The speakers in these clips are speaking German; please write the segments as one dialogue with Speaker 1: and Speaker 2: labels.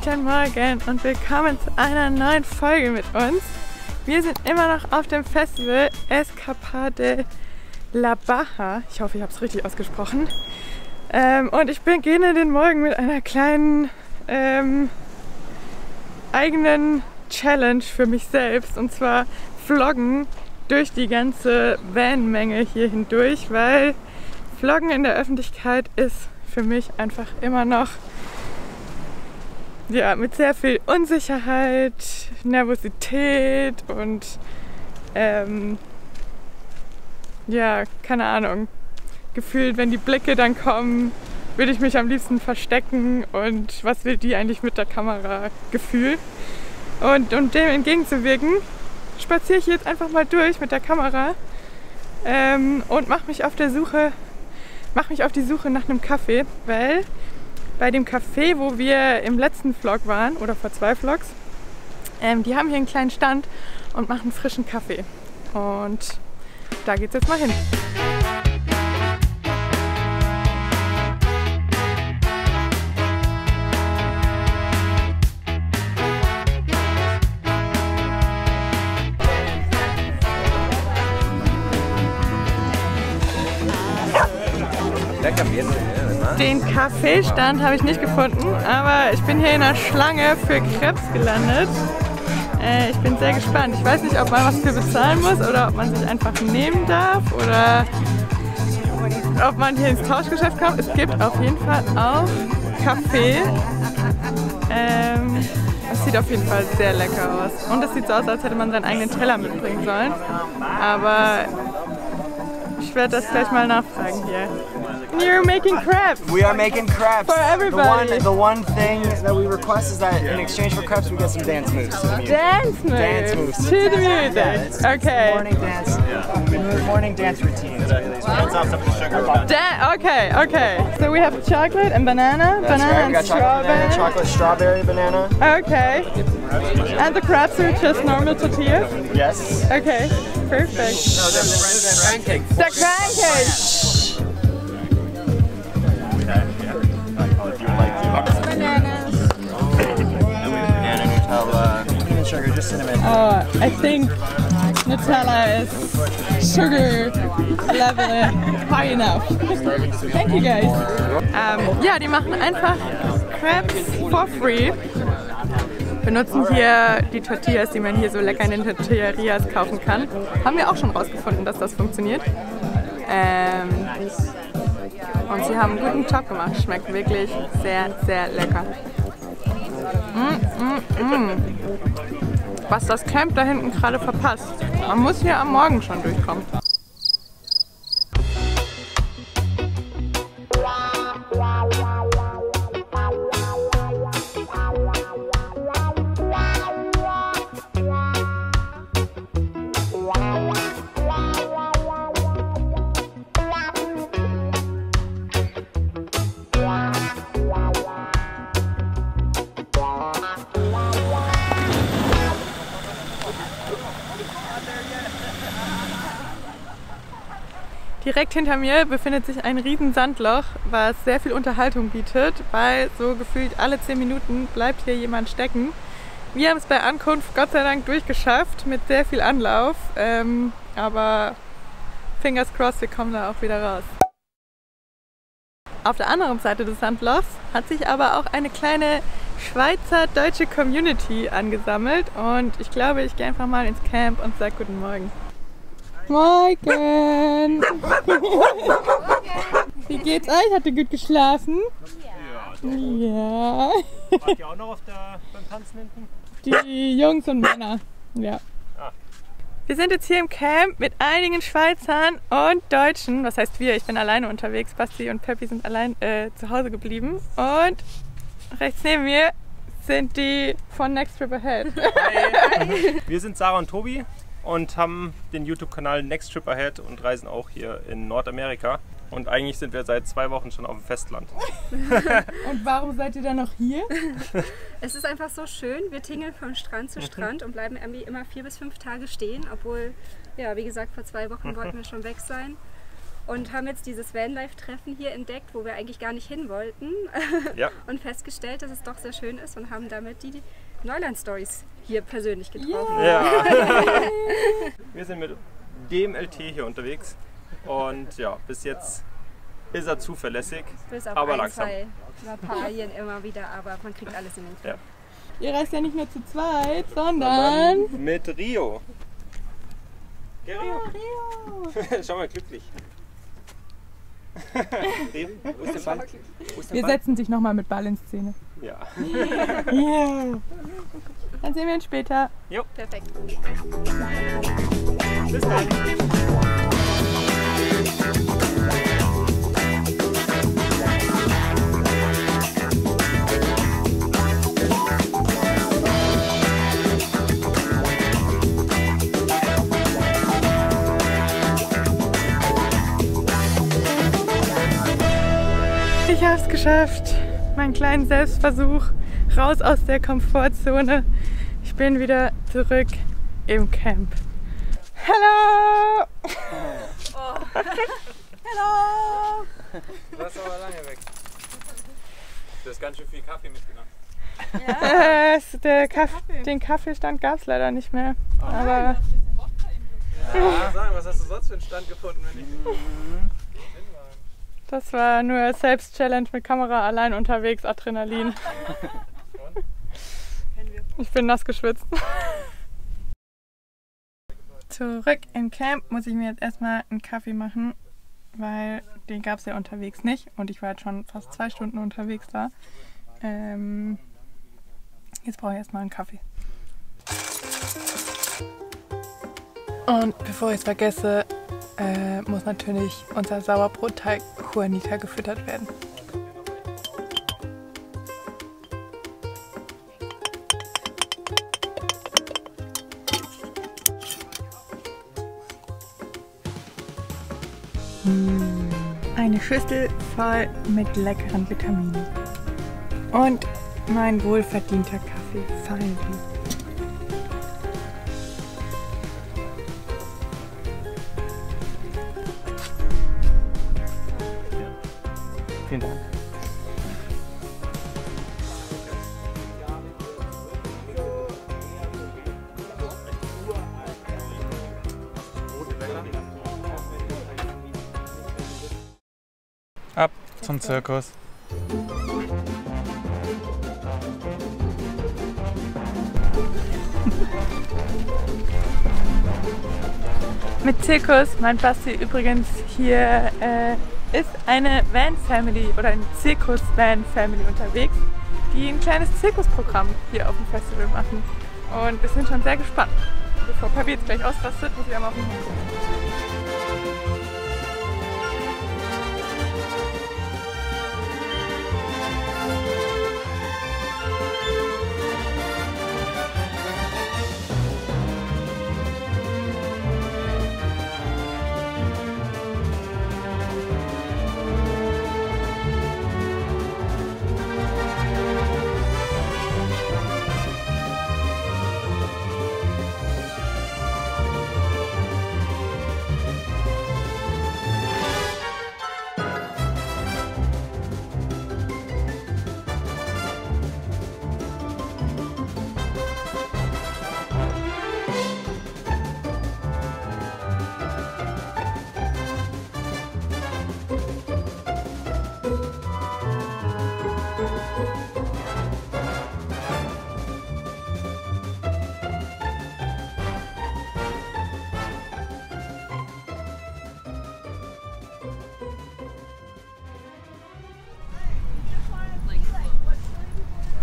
Speaker 1: Guten Morgen und willkommen zu einer neuen Folge mit uns. Wir sind immer noch auf dem Festival Escapada de la Baja. Ich hoffe, ich habe es richtig ausgesprochen. Und ich beginne den Morgen mit einer kleinen eigenen Challenge für mich selbst. Und zwar vloggen durch die ganze Van-Menge hier hindurch, weil Vloggen in der Öffentlichkeit ist für mich einfach immer noch mit sehr viel Unsicherheit, Nervosität und keine Ahnung, gefühlt, wenn die Blicke dann kommen, würde ich mich am liebsten verstecken und was will die eigentlich mit der Kamera Gefühl. Und um dem entgegenzuwirken, spaziere ich jetzt einfach mal durch mit der Kamera und mache mich auf die Suche nach einem Kaffee, weil bei dem Café, wo wir im letzten Vlog waren, oder vor 2 Vlogs, die haben hier einen kleinen Stand und machen frischen Kaffee. Und da geht's jetzt mal hin. Den Kaffeestand habe ich nicht gefunden, aber ich bin hier in einer Schlange für Crepes gelandet. Ich bin sehr gespannt. Ich weiß nicht, ob man was für bezahlen muss oder ob man sich einfach nehmen darf oder ob man hier ins Tauschgeschäft kommt. Es gibt auf jeden Fall auch Kaffee. Es sieht auf jeden Fall sehr lecker aus. Und es sieht so aus, als hätte man seinen eigenen Teller mitbringen sollen. Aber ich werde das gleich mal nachfragen hier. You're making crepes.
Speaker 2: We are making crepes
Speaker 1: for everybody.
Speaker 2: The one thing that we request is that in exchange for crepes, we get some dance moves.
Speaker 1: Dance moves. To the music.
Speaker 2: Yeah,
Speaker 1: okay.
Speaker 2: Morning dance routine.
Speaker 1: Okay. So we have chocolate and banana, and strawberry.
Speaker 2: Chocolate, strawberry, banana.
Speaker 1: Okay. And the crepes are just normal tortillas?
Speaker 2: Yes.
Speaker 1: Okay. Perfect.
Speaker 2: No, the pancakes.
Speaker 1: The pancakes.
Speaker 2: Sugar, just cinnamon.
Speaker 1: I think Nutella is sugar level high enough. Thank you guys. Die machen einfach Crepes for free. Benutzen hier die Tortillas, die man hier so lecker in den Tortillerias kaufen kann. Haben wir auch schon rausgefunden, dass das funktioniert. Und sie haben einen guten Job gemacht. Schmeckt wirklich sehr, sehr lecker. Was das Camp da hinten gerade verpasst. Man muss hier am Morgen schon durchkommen. Direkt hinter mir befindet sich ein riesen Sandloch, was sehr viel Unterhaltung bietet, weil so gefühlt alle 10 Minuten bleibt hier jemand stecken. Wir haben es bei Ankunft Gott sei Dank durchgeschafft mit sehr viel Anlauf, aber fingers crossed, wir kommen da auch wieder raus. Auf der anderen Seite des Sandlochs hat sich aber auch eine kleine Schweizer-deutsche Community angesammelt und ich glaube, ich gehe einfach mal ins Camp und sage guten Morgen. Morgen! Wie geht's euch? Habt ihr gut geschlafen? Ja.
Speaker 3: Wart ihr auch noch beim Tanzen hinten?
Speaker 1: Die Jungs und Männer, ja. Wir sind jetzt hier im Camp mit einigen Schweizern und Deutschen. Was heißt wir? Ich bin alleine unterwegs. Basti und Peppi sind allein zu Hause geblieben. Und rechts neben mir sind die von Next Trip Ahead.
Speaker 3: Hi. Wir sind Sarah und Tobi und haben den YouTube-Kanal Next Trip Ahead und reisen auch hier in Nordamerika. Und eigentlich sind wir seit 2 Wochen schon auf dem Festland.
Speaker 1: Und warum seid ihr dann noch hier?
Speaker 4: Es ist einfach so schön. Wir tingeln von Strand zu Strand und bleiben irgendwie immer 4 bis 5 Tage stehen. Obwohl, ja, wie gesagt, vor 2 Wochen wollten wir schon weg sein. und haben jetzt dieses Vanlife-Treffen hier entdeckt, wo wir eigentlich gar nicht hin wollten.
Speaker 3: Ja.
Speaker 4: Und festgestellt, dass es doch sehr schön ist und haben damit die Neuland-Stories hier persönlich getroffen.
Speaker 3: Ja. Wir sind mit dem LT hier unterwegs und ja, bis jetzt ist er zuverlässig,
Speaker 4: Bis auf
Speaker 3: aber
Speaker 4: ein,
Speaker 3: langsam.
Speaker 4: zwei Lappalien immer wieder, aber man kriegt alles in den Griff.
Speaker 3: Ja.
Speaker 1: Ihr reist ja nicht nur zu zweit, sondern...
Speaker 3: Mit Rio. Der Rio.
Speaker 1: Rio.
Speaker 3: Schau mal, glücklich. Rio, wo ist der Ball? Wo ist der
Speaker 1: Wir
Speaker 3: Ball?
Speaker 1: setzen dich nochmal mit Ball in Szene.
Speaker 3: Ja.
Speaker 1: Yeah. Dann sehen wir uns später.
Speaker 3: Jo,
Speaker 4: Perfekt.
Speaker 3: bis dann.
Speaker 1: Ich habe es geschafft. Meinen kleinen Selbstversuch raus aus der Komfortzone. Ich bin wieder zurück im Camp. Hallo! Hallo!
Speaker 5: Du warst aber lange weg. Du hast ganz schön viel Kaffee mitgenommen.
Speaker 1: Den Kaffeestand gab es leider nicht mehr. Aber
Speaker 5: Ja, sagen, was hast du sonst für einen Stand gefunden, wenn ich
Speaker 1: das war nur Selbst-Challenge mit Kamera, allein unterwegs, Adrenalin. Ich bin nass geschwitzt. Zurück im Camp muss ich mir jetzt erstmal einen Kaffee machen, weil den gab es ja unterwegs nicht und ich war jetzt schon fast 2 Stunden unterwegs da. Jetzt brauche ich erstmal einen Kaffee. Und bevor ich es vergesse, muss natürlich unser Sauerbrotteig Juanita gefüttert werden. Eine Schüssel voll mit leckeren Vitaminen. Und mein wohlverdienter Kaffee finally.
Speaker 3: Vielen Dank.
Speaker 5: Ab zum Zirkus.
Speaker 1: Mit Zirkus, mein Basti übrigens hier ist eine Van-Family oder eine Zirkus-Van-Family unterwegs, die ein kleines Zirkusprogramm hier auf dem Festival machen. Und wir sind schon sehr gespannt. Bevor Papi jetzt gleich ausrastet, muss ich einmal auf den Hund gucken.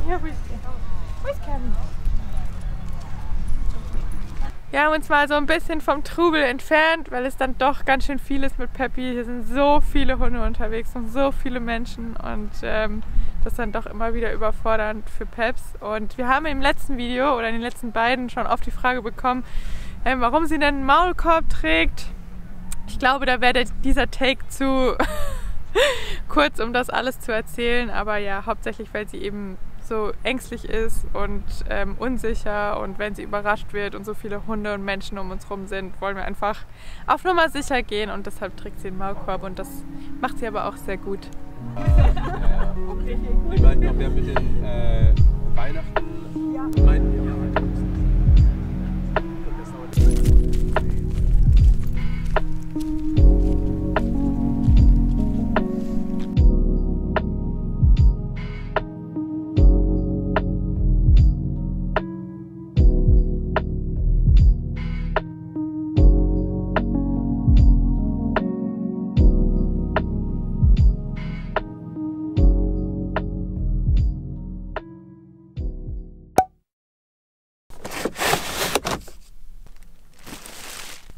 Speaker 1: Ja, wo ist Kevin? Wir haben uns mal so ein bisschen vom Trubel entfernt, weil es dann doch ganz schön viel ist mit Peppi. Hier sind so viele Hunde unterwegs und so viele Menschen und das ist dann doch immer wieder überfordernd für Peps. Und wir haben im letzten Video oder in den letzten beiden schon oft die Frage bekommen, warum sie denn einen Maulkorb trägt. Ich glaube, da wäre dieser Take zu kurz, um das alles zu erzählen, aber ja, hauptsächlich, weil sie eben so ängstlich ist und unsicher, und wenn sie überrascht wird und so viele Hunde und Menschen um uns rum sind, wollen wir einfach auf Nummer sicher gehen, und deshalb trägt sie einen Maulkorb, und das macht sie aber auch sehr gut.
Speaker 5: Die meinten auch, wir haben mit den Weihnachten. Ja. Die meinten, ja.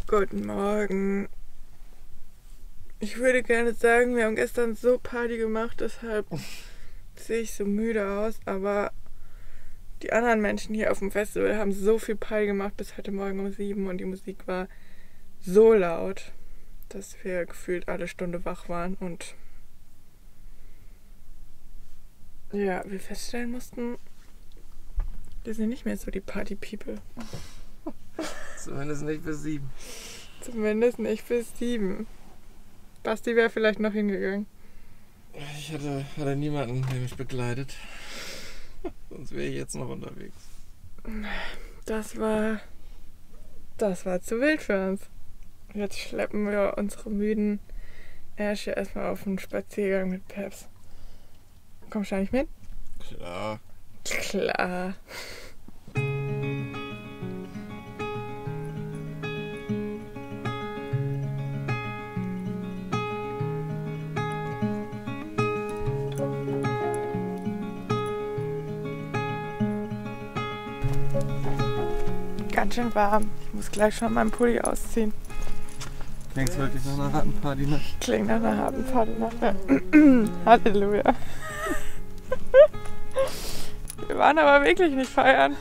Speaker 1: Guten Morgen. Ich würde gerne sagen, wir haben gestern so Party gemacht, deshalb sehe ich so müde aus, aber die anderen Menschen hier auf dem Festival haben so viel Party gemacht bis heute Morgen um 7, und die Musik war so laut, dass wir gefühlt alle Stunde wach waren, und ja, wir feststellen mussten, wir sind nicht mehr so die Party-People.
Speaker 5: Zumindest nicht bis 7.
Speaker 1: Zumindest nicht bis 7. Basti wäre vielleicht noch hingegangen.
Speaker 5: Ich hatte niemanden, der mich begleitet. Sonst wäre ich jetzt noch unterwegs.
Speaker 1: Das war zu wild für uns. Jetzt schleppen wir unsere müden Ärsche erstmal auf einen Spaziergang mit Peps. Kommst du nicht mit?
Speaker 5: Klar.
Speaker 1: Klar. Ganz schön warm. Ich muss gleich schon meinen Pulli ausziehen.
Speaker 5: Klingt wirklich nach einer Rattenparty, ne?
Speaker 1: Klingt nach einer Rattenparty, ne? Halleluja. Wir waren aber wirklich nicht feiern.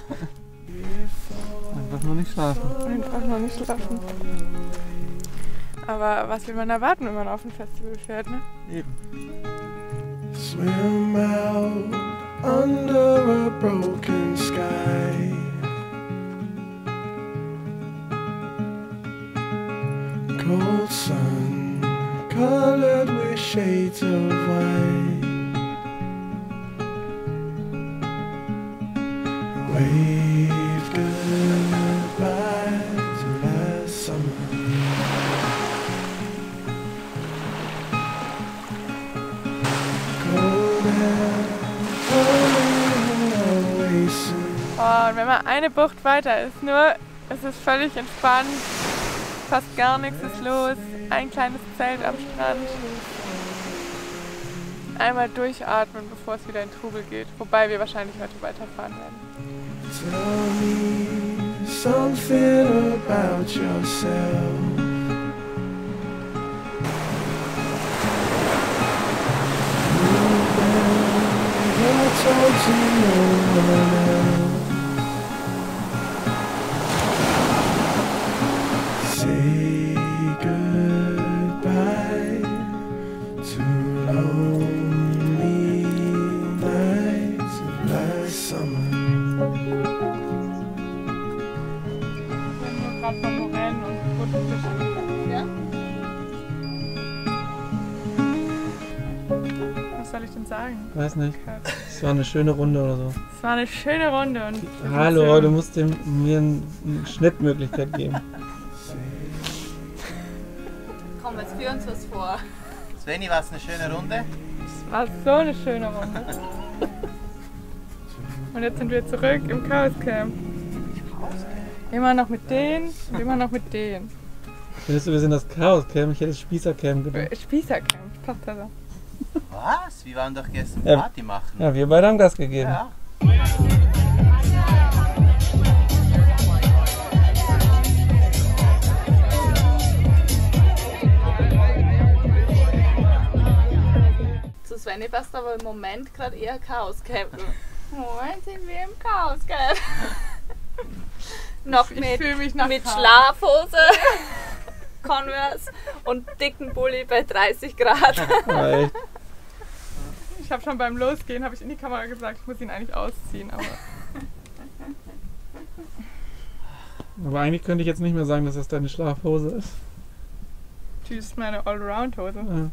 Speaker 5: Einfach nur nicht schlafen.
Speaker 1: Einfach nur nicht schlafen. Aber was will man erwarten, wenn man auf ein Festival fährt, ne?
Speaker 5: Eben.
Speaker 6: Swim out under a broken sky. Cold sun colored with shades of white. Wave goodbye to last summer. Cold air coming away soon.
Speaker 1: Oh, und wenn man eine Bucht weiter ist, es ist völlig entspannt. Fast gar nichts ist los. Ein kleines Zelt am Strand. Einmal durchatmen, bevor es wieder in Trubel geht. Wobei wir wahrscheinlich heute weiterfahren werden.
Speaker 6: Tell me something about yourself. You never told to no one else. Say goodbye to lonely nights of last summer.
Speaker 1: Wir haben nur gerade von Morellen und guten Fischen. Ja? Was soll ich denn sagen?
Speaker 7: Weiß nicht. Es war eine schöne Runde oder so.
Speaker 1: Es war eine schöne Runde. Und
Speaker 7: Hallo, du musst mir eine Schnittmöglichkeit geben.
Speaker 8: Komm, jetzt führ uns was vor.
Speaker 9: Sveni, war es eine schöne Runde?
Speaker 1: Es war so eine schöne Runde. Und jetzt sind wir zurück im Chaos Camp. Immer noch mit denen und immer noch mit denen.
Speaker 7: Findest du, wir sind das Chaos Camp? Ich hätte das Spießer Camp gedacht.
Speaker 1: Spießer Camp, passt also.
Speaker 9: Was? Wir waren doch gestern
Speaker 7: Ja.
Speaker 9: Party machen.
Speaker 7: Ja, wir beide haben Gas gegeben.
Speaker 9: Ja.
Speaker 8: Zu Sveni passt aber im Moment gerade eher Chaos Camp. Im Moment sind wir im Chaos Camp. Noch mit
Speaker 1: Chaos.
Speaker 8: Schlafhose, Converse und dicken Pulli bei 30 Grad.
Speaker 7: Ja, echt.
Speaker 1: Ich habe schon beim Losgehen, habe ich in die Kamera gesagt, ich muss ihn eigentlich ausziehen, aber...
Speaker 7: Aber eigentlich könnte ich jetzt nicht mehr sagen, dass das deine Schlafhose ist.
Speaker 1: Die ist meine Allround-Hose.
Speaker 7: Ja.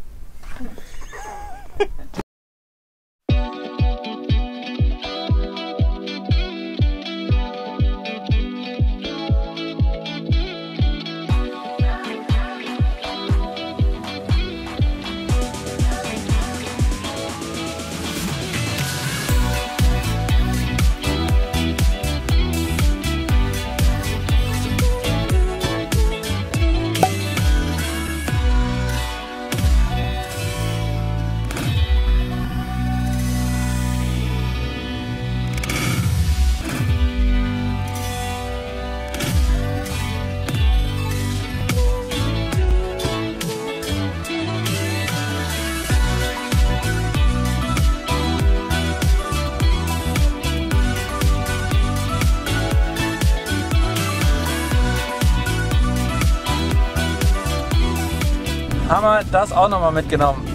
Speaker 10: Haben wir das auch nochmal mitgenommen.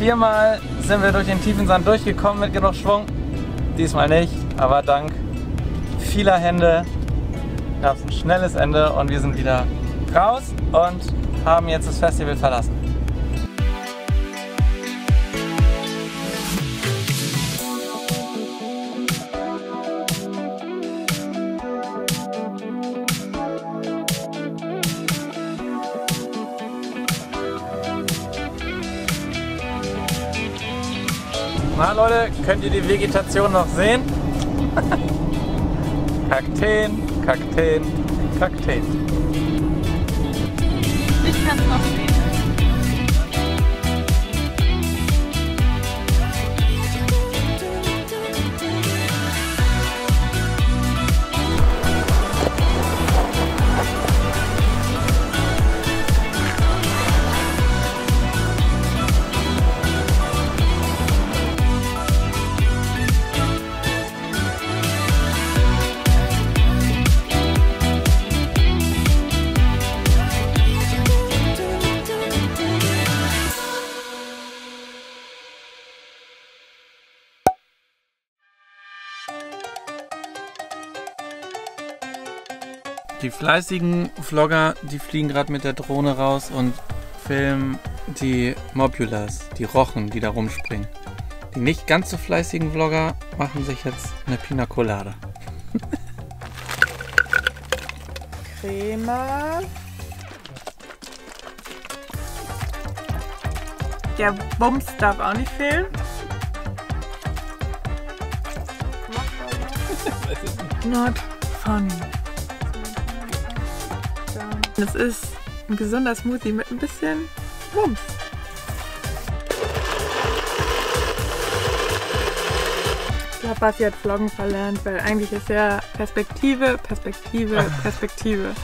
Speaker 10: 4-mal sind wir durch den tiefen Sand durchgekommen mit genug Schwung. Diesmal nicht, aber dank vieler Hände gab es ein schnelles Ende und wir sind wieder raus und haben jetzt das Festival verlassen. Na Leute, könnt ihr die Vegetation noch sehen? Kakteen, Kakteen, Kakteen.
Speaker 8: Ich kann es noch sehen.
Speaker 10: Die fleißigen Vlogger, die fliegen gerade mit der Drohne raus und filmen die Mobulas, die Rochen, die da rumspringen. Die nicht ganz so fleißigen Vlogger machen sich jetzt eine Pina Colada.
Speaker 1: Crema. Der Bums darf auch nicht fehlen. Not funny. Das ist ein gesunder Smoothie mit ein bisschen Wumms. Ich glaube, Basti hat Vloggen verlernt, weil eigentlich ist ja Perspektive, Perspektive, Perspektive.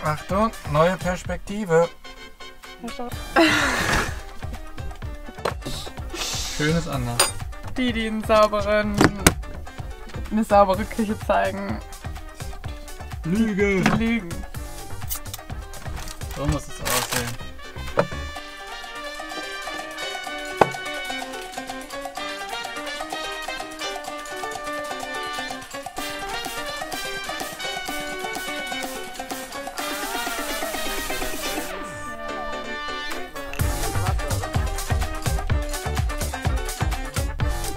Speaker 10: Achtung, neue Perspektive. Schönes anders.
Speaker 1: Die eine saubere Küche zeigen.
Speaker 10: Lüge.
Speaker 1: Lügen.
Speaker 10: So muss es aussehen.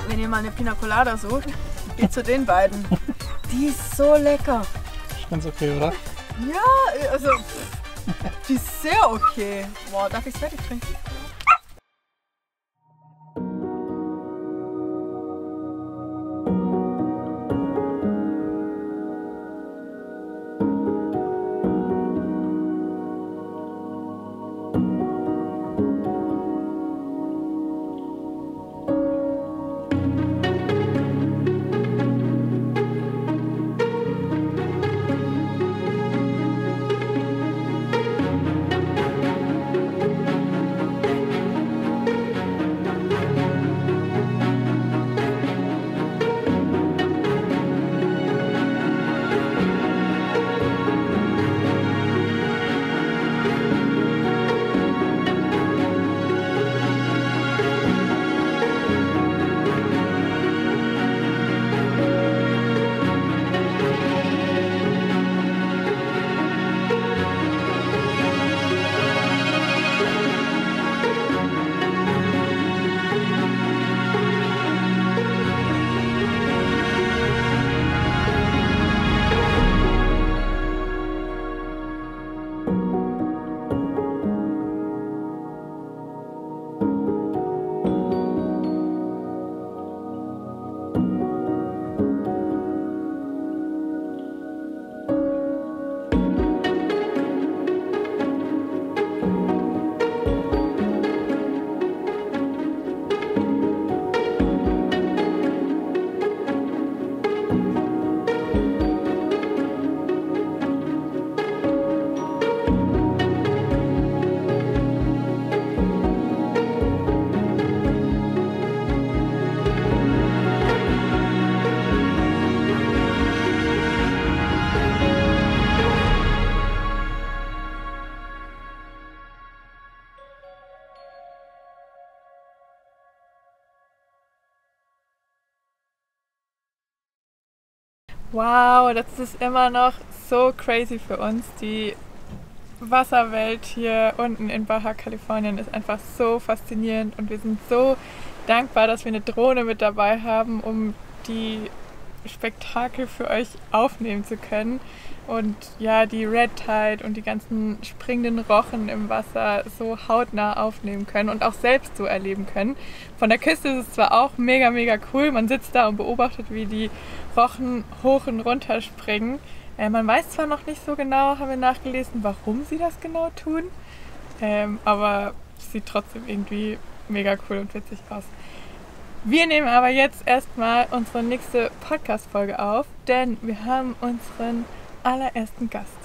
Speaker 1: Wenn ihr mal eine Pina Colada sucht, geht zu den beiden. Die ist so lecker.
Speaker 10: Ist ganz okay, oder?
Speaker 1: Ja, also die ist sehr okay. Boah, darf ich es fertig trinken? Wow, das ist immer noch so crazy für uns. Die Wasserwelt hier unten in Baja Kalifornien ist einfach so faszinierend und wir sind so dankbar, dass wir eine Drohne mit dabei haben, um die Spektakel für euch aufnehmen zu können und ja, die Red Tide und die ganzen springenden Rochen im Wasser so hautnah aufnehmen können und auch selbst so erleben können. Von der Küste ist es zwar auch mega, mega cool, man sitzt da und beobachtet, wie die Rochen hoch und runter springen. Man weiß zwar noch nicht so genau, haben wir nachgelesen, warum sie das genau tun, aber es sieht trotzdem irgendwie mega cool und witzig aus. Wir nehmen aber jetzt erstmal unsere nächste Podcast-Folge auf, denn wir haben unseren allerersten Gast.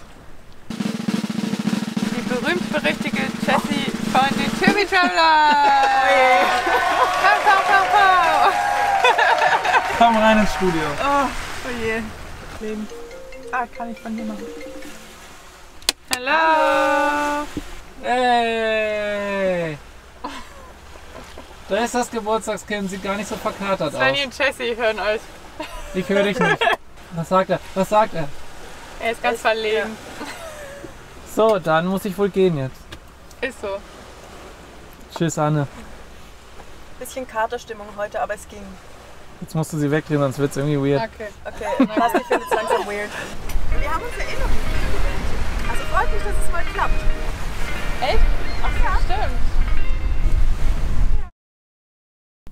Speaker 1: Die berühmt-berüchtigte Jessie von den Turbi Travelers!
Speaker 7: Komm rein ins Studio.
Speaker 1: Oh je. Leben. Kann ich von hier machen. Hallo!
Speaker 7: Hey! Da ist das Geburtstagskind, sieht gar nicht so verkatert aus.
Speaker 1: Svenny und Jessie hören euch.
Speaker 7: Ich höre dich nicht. Was sagt er? Was sagt er?
Speaker 1: Er ist ganz verlegen.
Speaker 7: So, dann muss ich wohl gehen jetzt.
Speaker 1: Ist so.
Speaker 7: Tschüss, Anne.
Speaker 11: Bisschen Katerstimmung heute, aber es ging.
Speaker 7: Jetzt musst du sie wegdrehen, sonst wird es irgendwie weird.
Speaker 11: Okay, Basti findet es langsam weird. Wir haben uns ja eh noch nicht gesehen. Also freut mich, dass es mal klappt.
Speaker 1: Echt? Ach ja, stimmt.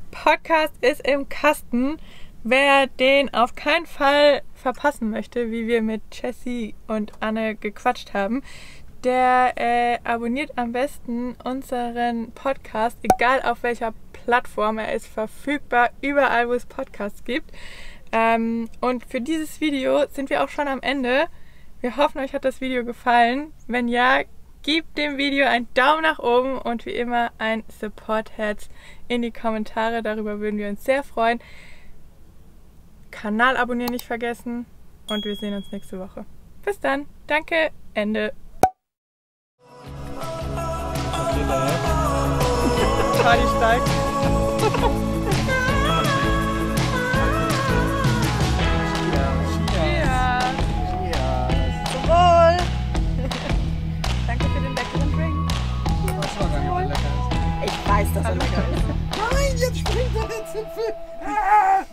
Speaker 1: Podcast ist im Kasten. Wer den auf keinen Fall verpassen möchte, wie wir mit Jessie und Anne gequatscht haben, der abonniert am besten unseren Podcast, egal auf welcher Plattform. Er ist verfügbar, überall wo es Podcasts gibt. Und für dieses Video sind wir auch schon am Ende. Wir hoffen, euch hat das Video gefallen. Wenn ja, gebt dem Video einen Daumen nach oben und wie immer ein Support-Herz in die Kommentare. Darüber würden wir uns sehr freuen. Kanal abonnieren nicht vergessen und wir sehen uns nächste Woche. Bis dann. Danke. Ende. Party steigt.
Speaker 11: Zum Wohl! Danke für den leckeren Drink.
Speaker 7: Das war gar nicht lecker.
Speaker 11: Ich weiß, dass er lecker ist.
Speaker 5: Nein, jetzt springt er der Zipfel! Ah!